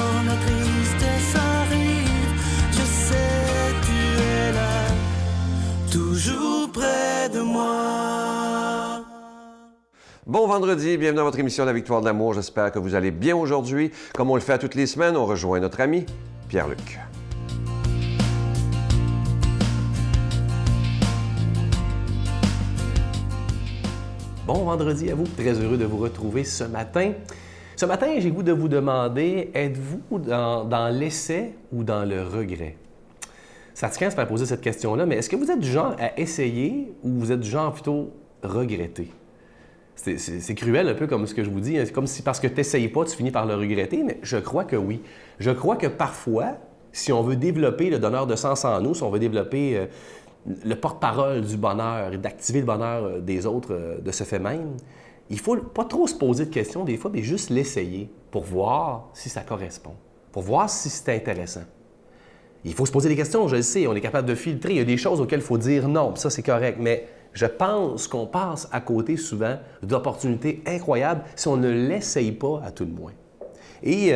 quand la tristesse arrive, je sais tu es là, toujours près de moi. Bon vendredi, bienvenue dans votre émission La Victoire de l'amour. J'espère que vous allez bien aujourd'hui. Comme on le fait toutes les semaines, on rejoint notre ami Pierre-Luc. Bon vendredi à vous, très heureux de vous retrouver ce matin. Ce matin, j'ai le goût de vous demander, êtes-vous dans l'essai ou dans le regret? C'est fatigant de se faire poser cette question-là, mais est-ce que vous êtes du genre à essayer ou vous êtes du genre plutôt regretter? C'est cruel un peu comme ce que je vous dis, c'est comme si parce que tu n'essayes pas, tu finis par le regretter, mais je crois que oui. Je crois que parfois, si on veut développer le donneur de sens en nous, si on veut développer le porte-parole du bonheur et d'activer le bonheur des autres de ce fait même, il ne faut pas trop se poser de questions des fois, mais juste l'essayer pour voir si ça correspond, pour voir si c'est intéressant. Il faut se poser des questions, je le sais, on est capable de filtrer. Il y a des choses auxquelles il faut dire non, ça c'est correct, mais je pense qu'on passe à côté souvent d'opportunités incroyables si on ne l'essaye pas à tout le moins. Et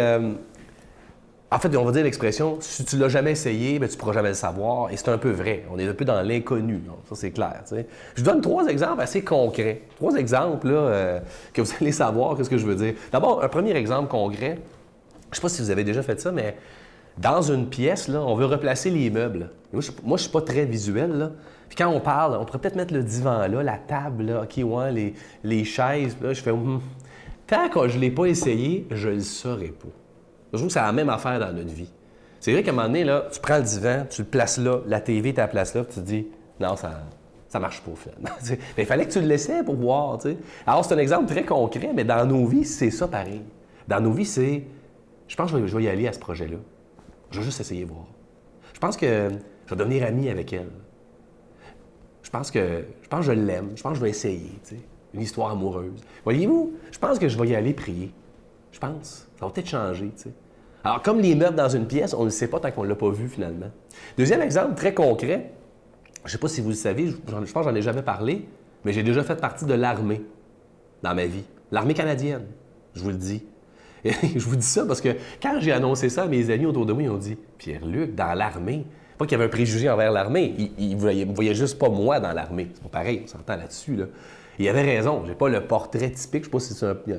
en fait, on va dire l'expression, si tu ne l'as jamais essayé, bien, tu ne pourras jamais le savoir. Et c'est un peu vrai. On est un peu dans l'inconnu. Ça, c'est clair. T'sais. Je vous donne 3 exemples assez concrets. 3 exemples là, que vous allez savoir qu'est-ce que je veux dire. D'abord, un premier exemple concret. Je ne sais pas si vous avez déjà fait ça, mais dans une pièce, là, on veut replacer les meubles. Moi, je ne suis pas très visuel. Là. Puis quand on parle, on pourrait peut-être mettre le divan là, la table, là, OK, ouais, les chaises. Là, je fais tant que je ne l'ai pas essayé, je ne le saurais pas. Je trouve que c'est la même affaire dans notre vie. C'est vrai qu'à un moment donné, là, tu prends le divan, tu le places là, la TV, tu la places là, puis tu te dis non, ça marche pas, finalement. Mais il fallait que tu le laissais pour voir. T'sais. Alors, c'est un exemple très concret, mais dans nos vies, c'est ça pareil. Dans nos vies, c'est je pense que je vais y aller à ce projet-là. Je vais juste essayer de voir. Je pense que je vais devenir ami avec elle. Je pense que je l'aime. Je pense que je vais essayer. T'sais. Une histoire amoureuse. Voyez-vous, je pense que je vais y aller prier. Je pense. Ça va peut-être changer, tu sais. Alors, comme les meubles dans une pièce, on ne le sait pas tant qu'on ne l'a pas vu, finalement. Deuxième exemple, très concret. Je ne sais pas si vous le savez, je pense que j'en ai jamais parlé, mais j'ai déjà fait partie de l'armée dans ma vie. L'armée canadienne, je vous le dis. Et je vous dis ça parce que quand j'ai annoncé ça à mes amis autour de moi, ils ont dit « Pierre-Luc, dans l'armée? » Pas qu'il y avait un préjugé envers l'armée. Ils ne voyaient juste pas moi dans l'armée. C'est pas pareil, on s'entend là-dessus, là. Il avait raison, j'ai pas le portrait typique, je sais pas si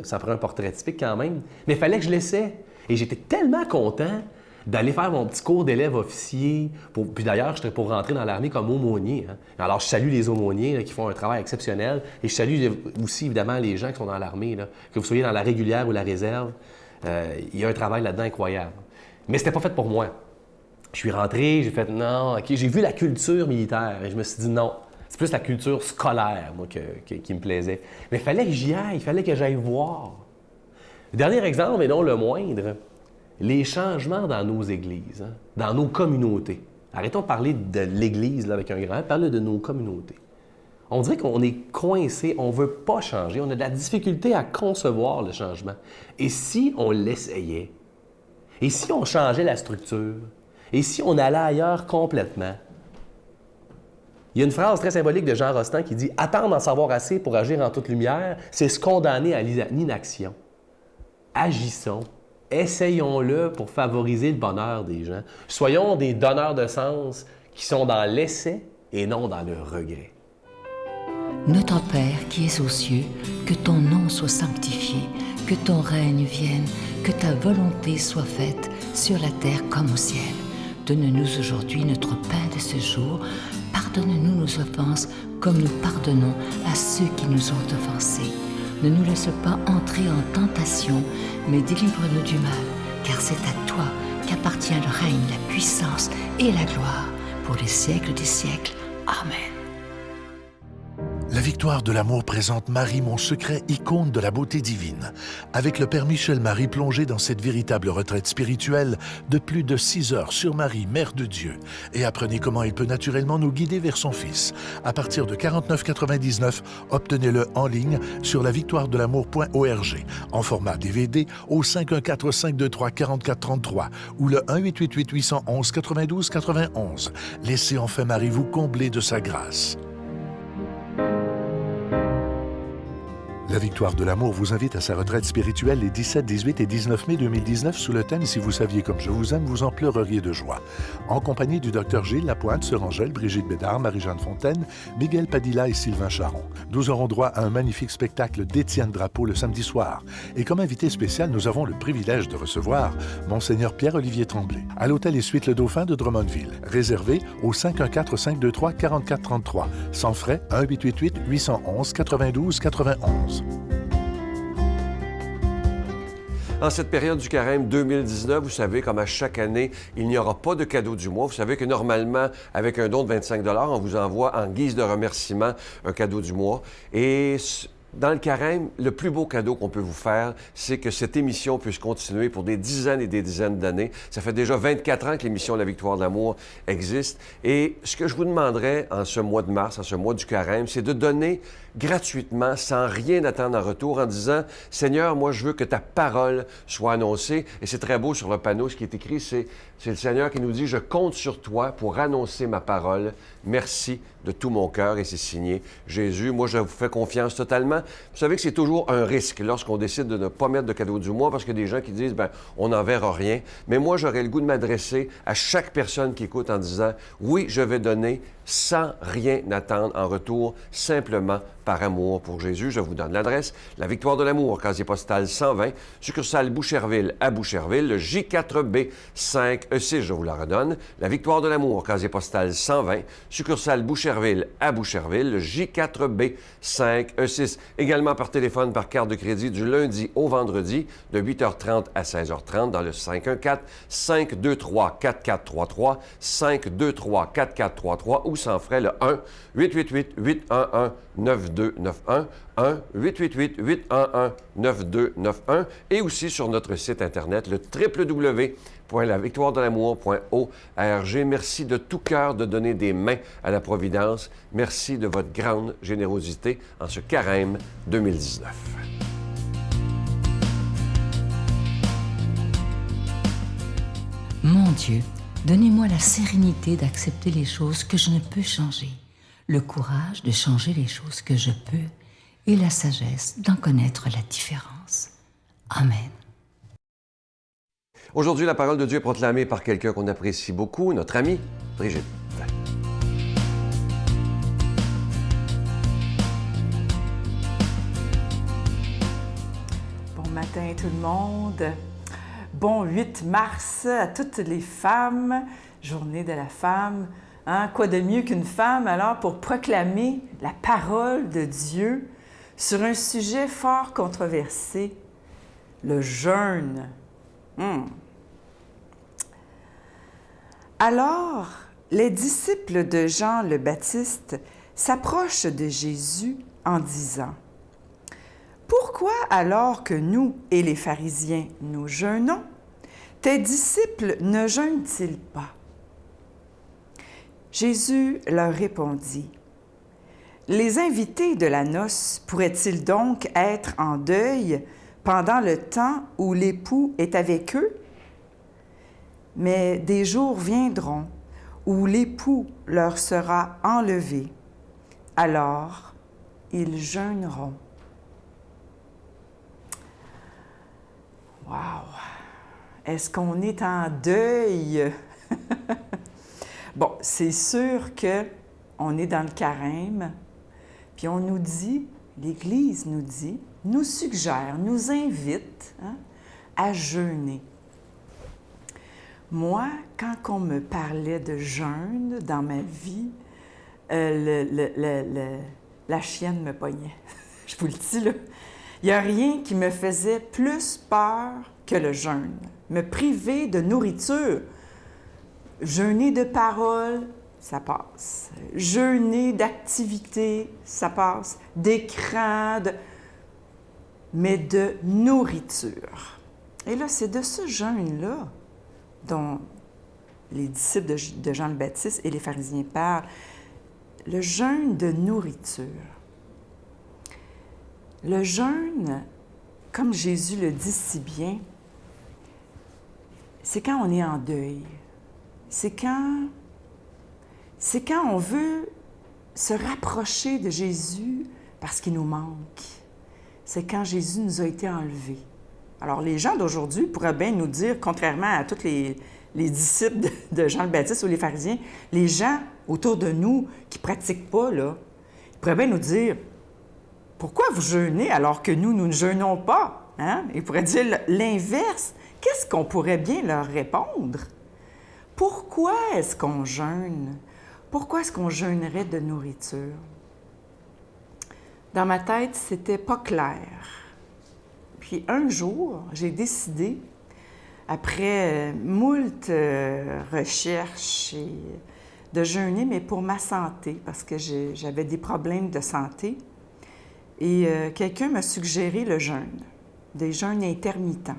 ça prend un portrait typique quand même, mais il fallait que je l'essaie. Et j'étais tellement content d'aller faire mon petit cours d'élève officier. Puis d'ailleurs, j'étais pour rentrer dans l'armée comme aumônier. Hein. Alors, je salue les aumôniers là, qui font un travail exceptionnel. Et je salue aussi, évidemment, les gens qui sont dans l'armée. Là. Que vous soyez dans la régulière ou la réserve, il y a un travail là-dedans incroyable. Mais c'était pas fait pour moi. Je suis rentré, j'ai fait non, OK. J'ai vu la culture militaire et je me suis dit non. C'est plus la culture scolaire, moi, qui me plaisait. Mais il fallait que j'y aille, il fallait que j'aille voir. Le dernier exemple, et non le moindre, les changements dans nos églises, hein, dans nos communautés. Arrêtons de parler de l'Église là, avec un grand, parlons de nos communautés. On dirait qu'on est coincé, on ne veut pas changer, on a de la difficulté à concevoir le changement. Et si on l'essayait? Et si on changeait la structure? Et si on allait ailleurs complètement? Il y a une phrase très symbolique de Jean Rostand qui dit « Attendre d'en savoir assez pour agir en toute lumière, c'est se condamner à l'inaction. » Agissons, essayons-le pour favoriser le bonheur des gens. Soyons des donneurs de sens qui sont dans l'essai et non dans le regret. Notre Père qui es aux cieux, que ton nom soit sanctifié, que ton règne vienne, que ta volonté soit faite sur la terre comme au ciel. Donne-nous aujourd'hui notre pain de ce jour. Pardonne-nous nos offenses, comme nous pardonnons à ceux qui nous ont offensés. Ne nous laisse pas entrer en tentation, mais délivre-nous du mal, car c'est à toi qu'appartient le règne, la puissance et la gloire, pour les siècles des siècles. Amen. La Victoire de l'amour présente Marie, mon secret, icône de la beauté divine. Avec le Père Michel Marie plongé dans cette véritable retraite spirituelle de plus de 6 heures sur Marie, Mère de Dieu. Et apprenez comment il peut naturellement nous guider vers son Fils. À partir de 49,99, obtenez-le en ligne sur lavictoiredelamour.org en format DVD au 514-523-4433 ou le 1-888-811-92-91. Laissez enfin Marie vous combler de sa grâce. La Victoire de l'amour vous invite à sa retraite spirituelle les 17, 18 et 19 mai 2019 sous le thème « Si vous saviez comme je vous aime, vous en pleureriez de joie ». En compagnie du Dr Gilles Lapointe, Sœur Angèle, Brigitte Bédard, Marie-Jeanne Fontaine, Miguel Padilla et Sylvain Charon. Nous aurons droit à un magnifique spectacle d'Étienne Drapeau le samedi soir. Et comme invité spécial, nous avons le privilège de recevoir Monseigneur Pierre-Olivier Tremblay à l'Hôtel et Suites Le Dauphin de Drummondville. Réservé au 514-523-4433. Sans frais, 1-888-811-92-91. En cette période du carême 2019, vous savez, comme à chaque année, il n'y aura pas de cadeau du mois. Vous savez que normalement, avec un don de 25 $, on vous envoie en guise de remerciement un cadeau du mois. Et dans le carême, le plus beau cadeau qu'on peut vous faire, c'est que cette émission puisse continuer pour des dizaines et des dizaines d'années. Ça fait déjà 24 ans que l'émission La Victoire de l'amour existe. Et ce que je vous demanderais en ce mois de mars, en ce mois du carême, c'est de donner gratuitement, sans rien attendre en retour, en disant « Seigneur, moi, je veux que ta parole soit annoncée. » Et c'est très beau sur le panneau, ce qui est écrit, c'est le Seigneur qui nous dit « Je compte sur toi pour annoncer ma parole. Merci de tout mon cœur. » Et c'est signé Jésus. Moi, je vous fais confiance totalement. Vous savez que c'est toujours un risque lorsqu'on décide de ne pas mettre de cadeau du mois parce qu'il y a des gens qui disent « Bien, on n'en verra rien. » Mais moi, j'aurais le goût de m'adresser à chaque personne qui écoute en disant « Oui, je vais donner sans rien attendre en retour, simplement par amour pour Jésus. » Je vous donne l'adresse. La Victoire de l'amour, casier postal 120, succursale Boucherville à Boucherville, le J4B 5E6, je vous la redonne. La Victoire de l'amour, casier postal 120, succursale Boucherville à Boucherville, le J4B 5E6. Également par téléphone, par carte de crédit du lundi au vendredi, de 8h30 à 16h30 dans le 514-523-4433, 523-4433 ou sans frais le 1-888-811-9291, 1-888-811-9291 et aussi sur notre site Internet, le www.lavictoiredelamour.org. Merci de tout cœur de donner des mains à la Providence. Merci de votre grande générosité en ce carême 2019. Mon Dieu, donnez-moi la sérénité d'accepter les choses que je ne peux changer, le courage de changer les choses que je peux et la sagesse d'en connaître la différence. Amen. Aujourd'hui, la parole de Dieu est proclamée par quelqu'un qu'on apprécie beaucoup, notre amie Brigitte. Bon matin tout le monde. Bon 8 mars à toutes les femmes, journée de la femme. Hein? Quoi de mieux qu'une femme alors pour proclamer la parole de Dieu sur un sujet fort controversé, le jeûne. Alors, les disciples de Jean le Baptiste s'approchent de Jésus en disant « Pourquoi alors que nous et les pharisiens nous jeûnons, tes disciples ne jeûnent-ils pas? » Jésus leur répondit « Les invités de la noce pourraient-ils donc être en deuil pendant le temps où l'époux est avec eux? Mais des jours viendront où l'époux leur sera enlevé. Alors, ils jeûneront. » Wow! Est-ce qu'on est en deuil? Bon, c'est sûr qu'on est dans le carême, puis on nous dit, l'Église nous dit, nous suggère, nous invite à jeûner. Moi, quand on me parlait de jeûne dans ma vie, la chienne me pognait. Je vous le dis, là. Il n'y a rien qui me faisait plus peur que le jeûne. Me priver de nourriture. Jeûner de parole, ça passe. Jeûner d'activité, ça passe. D'écran, mais de nourriture. Et là, c'est de ce jeûne-là dont les disciples de Jean le Baptiste et les pharisiens parlent. Le jeûne de nourriture. Le jeûne, comme Jésus le dit si bien, c'est quand on est en deuil. C'est quand on veut se rapprocher de Jésus parce qu'il nous manque. c'est quand Jésus nous a été enlevés. Alors, les gens d'aujourd'hui pourraient bien nous dire, contrairement à tous les disciples de Jean le Baptiste ou les pharisiens, les gens autour de nous qui ne pratiquent pas, là, ils pourraient bien nous dire, pourquoi vous jeûnez alors que nous ne jeûnons pas? Hein? Ils pourraient dire l'inverse. Qu'est-ce qu'on pourrait bien leur répondre? Pourquoi est-ce qu'on jeûne? Pourquoi est-ce qu'on jeûnerait de nourriture? Dans ma tête, c'était pas clair. Puis un jour, j'ai décidé, après moult recherches, de jeûner, mais pour ma santé, parce que j'avais des problèmes de santé. Et quelqu'un m'a suggéré le jeûne, des jeûnes intermittents.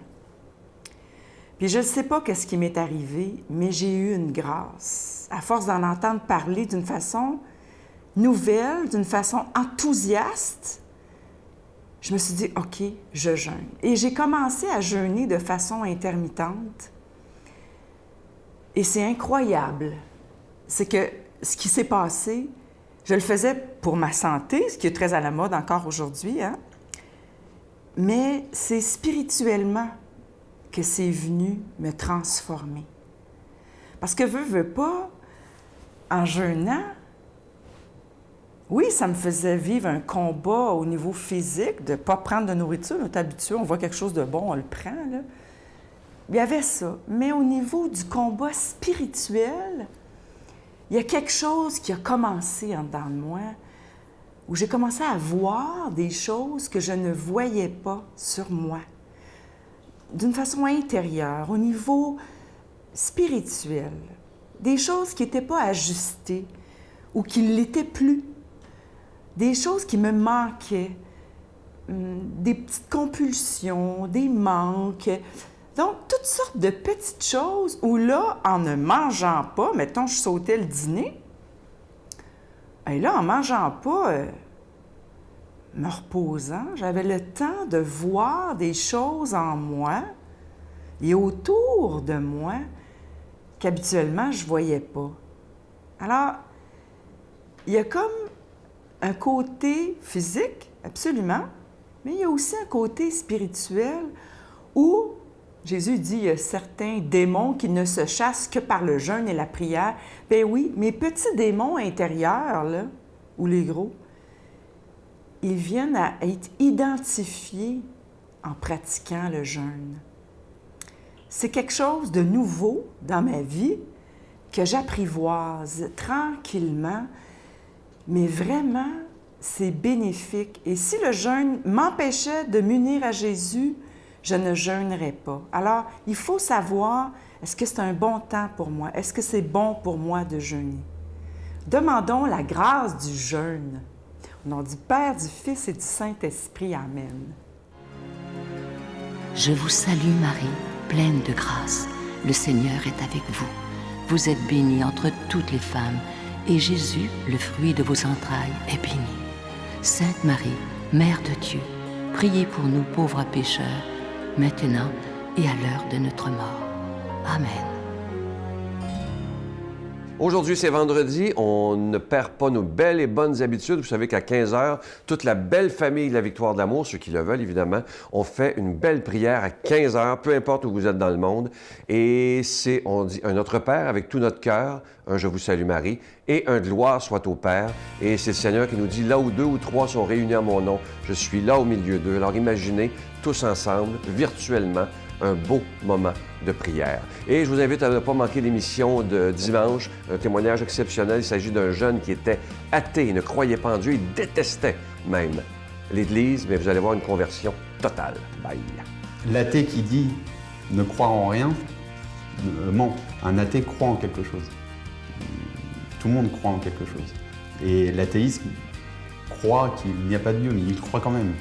Puis je ne sais pas qu'est-ce qui m'est arrivé, mais j'ai eu une grâce. À force d'en entendre parler d'une façon nouvelle, d'une façon enthousiaste, je me suis dit, OK, je jeûne. Et j'ai commencé à jeûner de façon intermittente. Et c'est incroyable. C'est que ce qui s'est passé, je le faisais pour ma santé, ce qui est très à la mode encore aujourd'hui, hein? Mais c'est spirituellement que c'est venu me transformer. Parce que veux pas, en jeûnant, oui, ça me faisait vivre un combat au niveau physique, de ne pas prendre de nourriture. On est habitué, on voit quelque chose de bon, on le prend, là. Il y avait ça. Mais au niveau du combat spirituel, il y a quelque chose qui a commencé en dedans de moi, où j'ai commencé à voir des choses que je ne voyais pas sur moi. D'une façon intérieure, au niveau spirituel. Des choses qui n'étaient pas ajustées ou qui ne l'étaient plus. Des choses qui me manquaient, des petites compulsions, des manques. Donc, toutes sortes de petites choses où là, en ne mangeant pas, mettons, je sautais le dîner, et là, en ne mangeant pas, me reposant, j'avais le temps de voir des choses en moi et autour de moi qu'habituellement, je ne voyais pas. Alors, il y a comme un côté physique, absolument, mais il y a aussi un côté spirituel où Jésus dit, il y a certains démons qui ne se chassent que par le jeûne et la prière. Bien oui, mes petits démons intérieurs, là, ou les gros, ils viennent à être identifiés en pratiquant le jeûne. C'est quelque chose de nouveau dans ma vie que j'apprivoise tranquillement, mais vraiment, c'est bénéfique. Et si le jeûne m'empêchait de m'unir à Jésus, je ne jeûnerais pas. Alors, il faut savoir, est-ce que c'est un bon temps pour moi? Est-ce que c'est bon pour moi de jeûner? Demandons la grâce du jeûne. Au nom du Père, du Fils et du Saint-Esprit. Amen. Je vous salue Marie, pleine de grâce. Le Seigneur est avec vous. Vous êtes bénie entre toutes les femmes, et Jésus, le fruit de vos entrailles, est béni. Sainte Marie, Mère de Dieu, priez pour nous pauvres pécheurs, maintenant et à l'heure de notre mort. Amen. Aujourd'hui, c'est vendredi. On ne perd pas nos belles et bonnes habitudes. Vous savez qu'à 15 h, toute la belle famille de la Victoire de l'Amour, ceux qui le veulent évidemment, on fait une belle prière à 15 h, peu importe où vous êtes dans le monde. Et c'est, on dit, un Notre Père avec tout notre cœur, un Je vous salue Marie, et un Gloire soit au Père. Et c'est le Seigneur qui nous dit, là où 2 ou 3 sont réunis en mon nom, je suis là au milieu d'eux. Alors imaginez, tous ensemble, virtuellement, un beau moment de prière. Et je vous invite à ne pas manquer l'émission de dimanche, un témoignage exceptionnel. Il s'agit d'un jeune qui était athée, il ne croyait pas en Dieu, il détestait même l'Église, mais vous allez voir une conversion totale. Bye! L'athée qui dit ne croire en rien ment. Un athée croit en quelque chose. Tout le monde croit en quelque chose. Et l'athéisme croit qu'il n'y a pas de Dieu, mais il croit quand même.